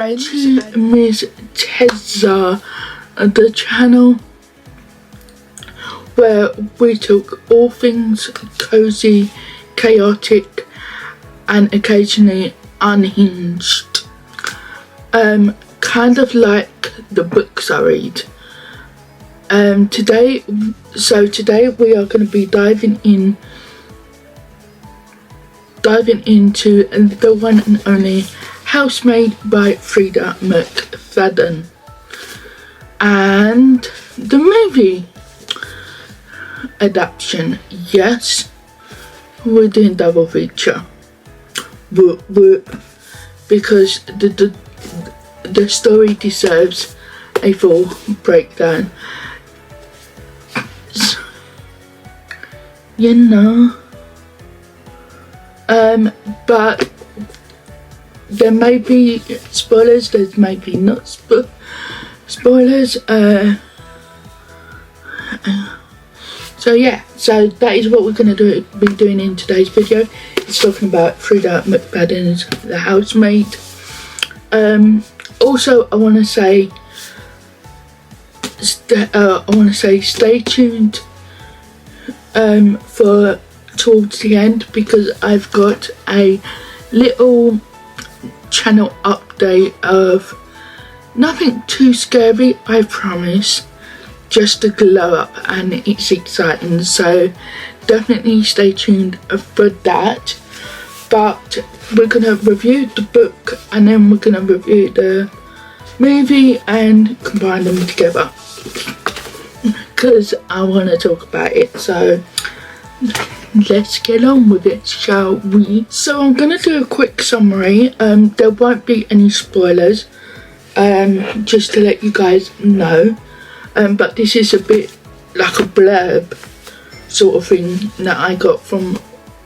friends to Misstezza, the channel where we talk all things cozy, chaotic and occasionally unhinged, kind of like the books I read. Today we are going to be diving into the one and only Housemaid by Freida McFadden, and the movie adaptation. Yes, we're doing double feature, because the story deserves a full breakdown. You know, but there may be spoilers, there may be not spoilers, so yeah, so that is what we're going to be doing in today's video. It's talking about Freida McFadden's The Housemaid. Also I want to say stay tuned for towards the end, because I've got a little channel update of nothing too scary, I promise, just a glow up, and it's exciting, so definitely stay tuned for that. But we're gonna review the book and then we're gonna review the movie and combine them together, because I want to talk about it. So let's get on with it, shall we? So I'm gonna do a quick summary. There won't be any spoilers, just to let you guys know, but this is a bit like a blurb sort of thing that I got from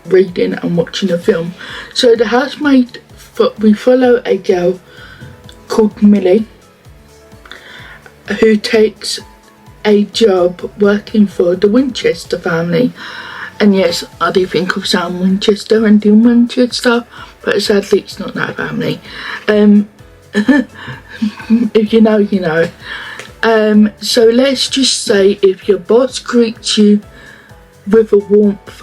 reading and watching a film. So The Housemaid, we follow a girl called Millie who takes a job working for the Winchester family. And yes, I do think of Sam Winchester and Dean Winchester, but sadly it's not that family. If you know, you know. So let's just say, if your boss greets you with a warmth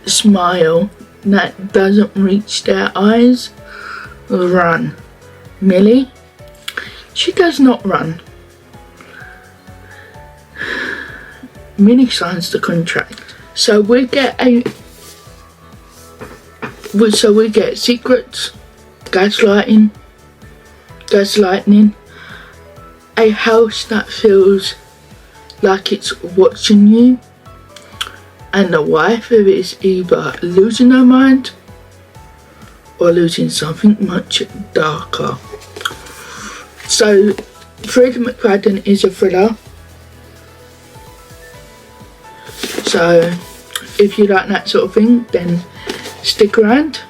smile that doesn't reach their eyes, run. Millie, she does not run. Millie signs the contract. So we get secrets, gaslighting, a house that feels like it's watching you, and a wife who is either losing her mind or losing something much darker. So Freida McFadden is a thriller. So if you like that sort of thing, then stick around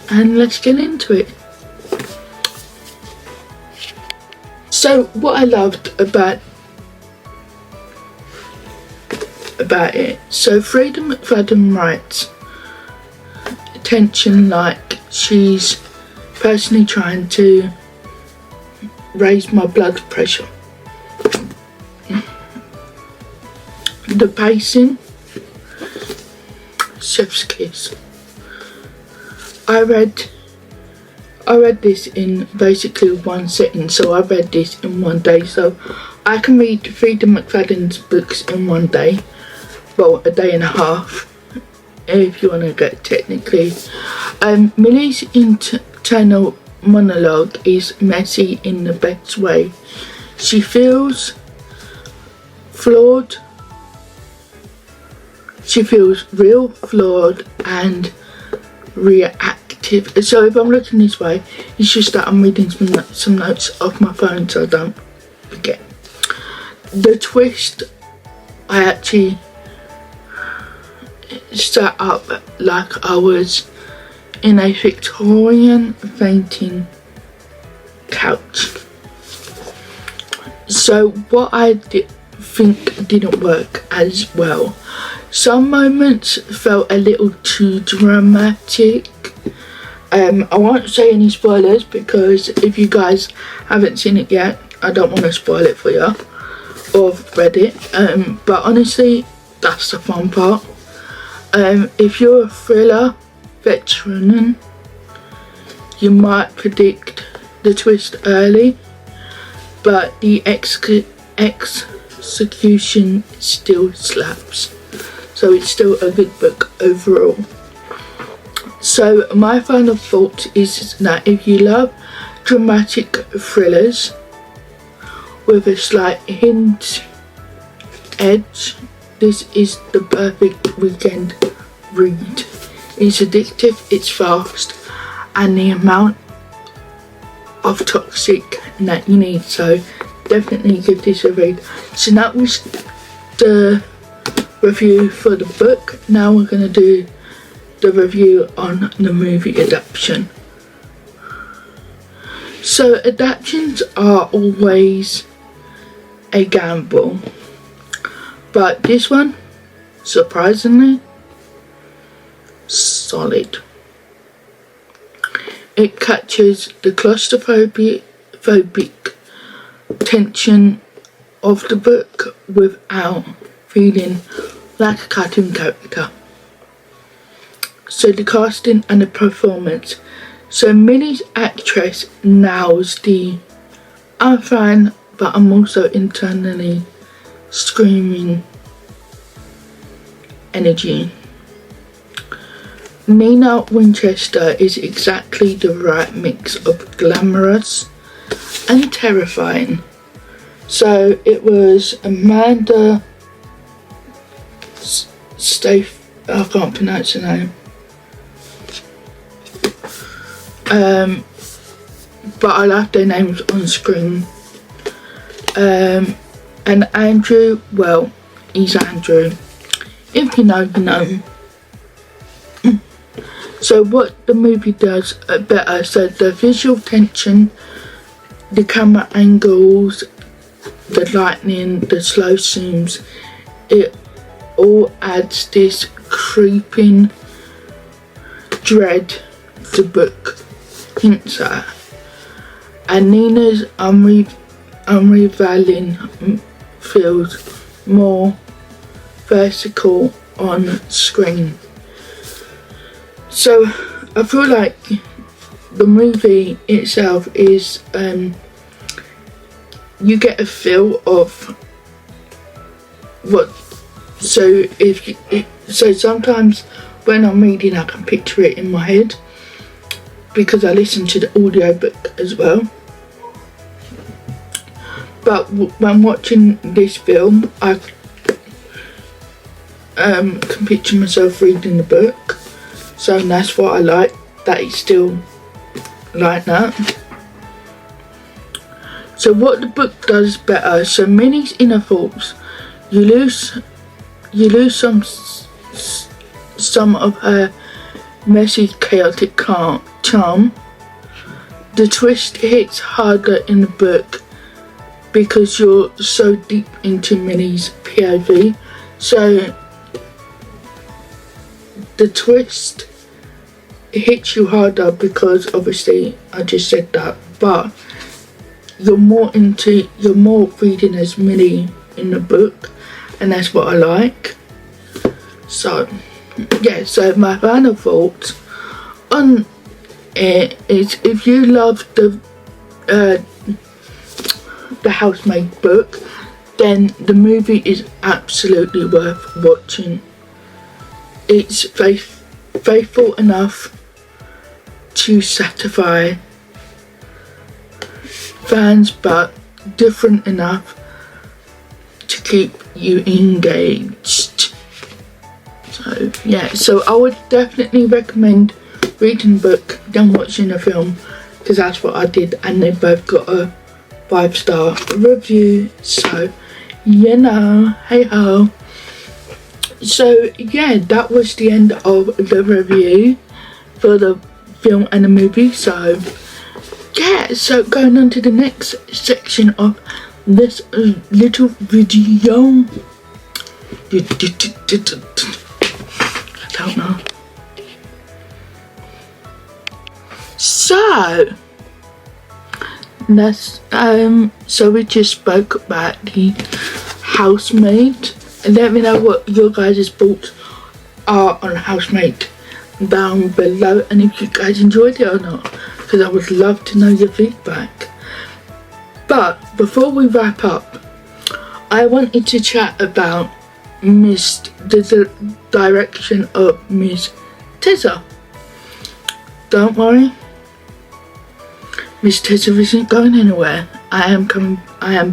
and let's get into it. So what I loved about it, so Freida McFadden writes tension like she's personally trying to raise my blood pressure. The pacing, chef's kiss. I read this in basically one sitting, so I read this in one day. So I can read Freida McFadden's books in one day, well, a day and a half if you want to get technically. Millie's internal monologue is messy in the best way. She feels flawed. She feels real, flawed and reactive. So if I'm looking this way, it's just that I'm reading some notes off my phone so I don't forget. The twist, I actually sat up like I was in a Victorian fainting couch. So what I think didn't work as well. Some moments felt a little too dramatic. I won't say any spoilers because if you guys haven't seen it yet, I don't want to spoil it for you or read it. But honestly, that's the fun part. If you're a thriller veteran, you might predict the twist early, but the execution still slaps. So it's still a good book overall. So my final thought is that if you love dramatic thrillers with a slight hint edge, this is the perfect weekend read. It's addictive, it's fast, and the amount of toxic that you need, so definitely give this a read. So that was the review for the book. Now we're going to do the review on the movie adaptation. So adaptations are always a gamble, but this one, surprisingly, solid. It captures the claustrophobic tension of the book without feeling like a cartoon character. So the casting and the performance. So Millie's actress nails the "I'm fine, but I'm also internally screaming" energy. Nina Winchester is exactly the right mix of glamorous and terrifying. So it was Amanda I can't pronounce her name. But I love their names on screen. And Andrew, well, he's Andrew. If you know, you know. So what the movie does better, so the visual tension, the camera angles, the lightning, the slow zooms, it all adds this creeping dread the book hints at. And Nina's unraveling feels more vertical on screen. So I feel like the movie itself is you get a feel of what. So so sometimes when I'm reading, I can picture it in my head because I listen to the audiobook as well. But when watching this film, I can picture myself reading the book. So that's what I like, that it's still like that. So what the book does better, so Minnie's inner thoughts, you lose some of her messy, chaotic charm. The twist hits harder in the book because you're so deep into Minnie's POV. So the twist hits you harder because obviously I just said that, but you're more reading as Minnie in the book, and that's what I like. So yeah, so my final thoughts on it is, if you love the Housemaid book, then the movie is absolutely worth watching. It's faithful enough to satisfy fans, but different enough to keep you engaged. So yeah, so I would definitely recommend reading the book than watching the film, because that's what I did, and they both got a 5-star review. So you know, hey ho. So yeah, that was the end of the review for the film and the movie. So yeah, so going on to the next section of this little video. I don't know. So that's so we just spoke about the Housemaid, and let me know what your guys' thoughts are on Housemaid down below, and if you guys enjoyed it or not, because I would love to know your feedback. But before we wrap up, I wanted to chat about the direction of Misstezza. Don't worry, Misstezza isn't going anywhere. I am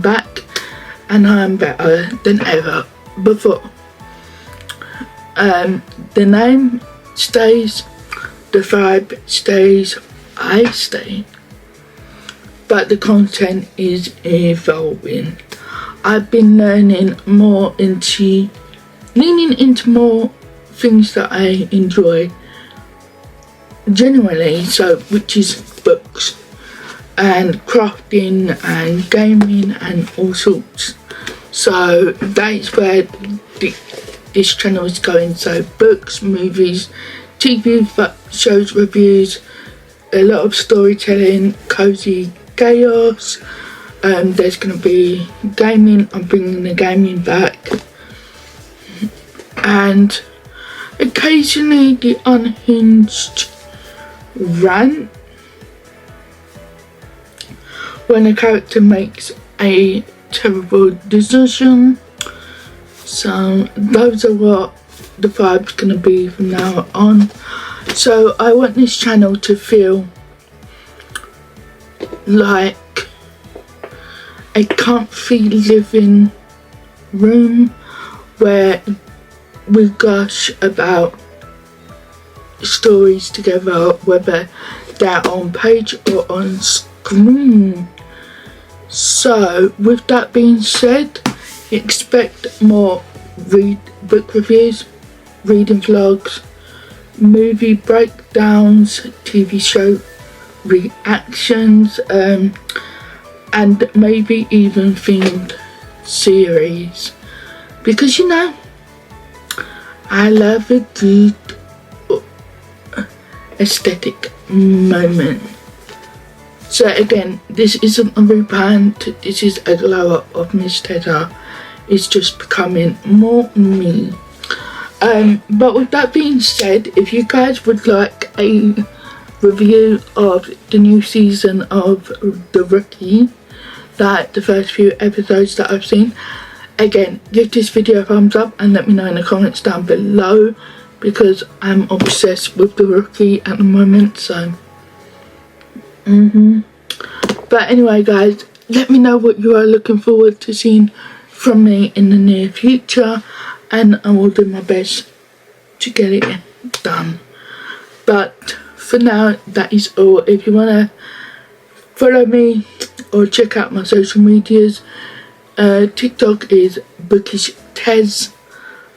back, and I am better than ever before. The name stays, the vibe stays, I stay, but the content is evolving. I've been learning more leaning into more things that I enjoy genuinely, so which is books and crafting and gaming and all sorts. So that's where this channel is going. So books, movies, TV shows, reviews, a lot of storytelling, cozy chaos. There's going to be gaming. I'm bringing the gaming back, and occasionally the unhinged rant when a character makes a terrible decision. So those are what the vibe's going to be from now on. So I want this channel to feel like a comfy living room where we gush about stories together, whether they're on page or on screen. So with that being said, expect more book reviews, reading vlogs, movie breakdowns, TV show reactions, and maybe even themed series, because you know I love a good aesthetic moment. So again, this isn't a rebrand, this is a glow up of Misstezza. It's just becoming more me. But with that being said, if you guys would like a review of the new season of The Rookie, that the first few episodes that I've seen, again, give this video a thumbs up and let me know in the comments down below, because I'm obsessed with The Rookie at the moment. So but anyway guys, let me know what you are looking forward to seeing from me in the near future, and I will do my best to get it done. But for now, that is all. If you want to follow me or check out my social medias, TikTok is Misstezza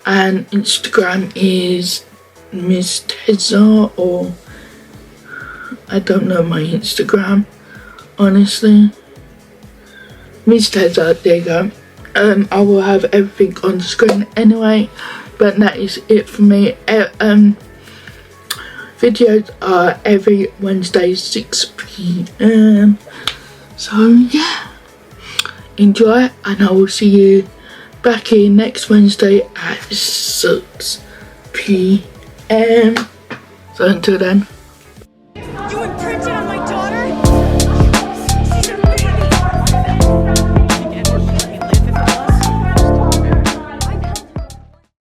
and Instagram is Misstezza, or I don't know my Instagram, honestly. Misstezza, there you go. I will have everything on the screen anyway, but that is it for me. Videos are every Wednesday 6 PM. So yeah, enjoy, and I will see you back here next Wednesday at 6 PM. So until then. You imprinted on my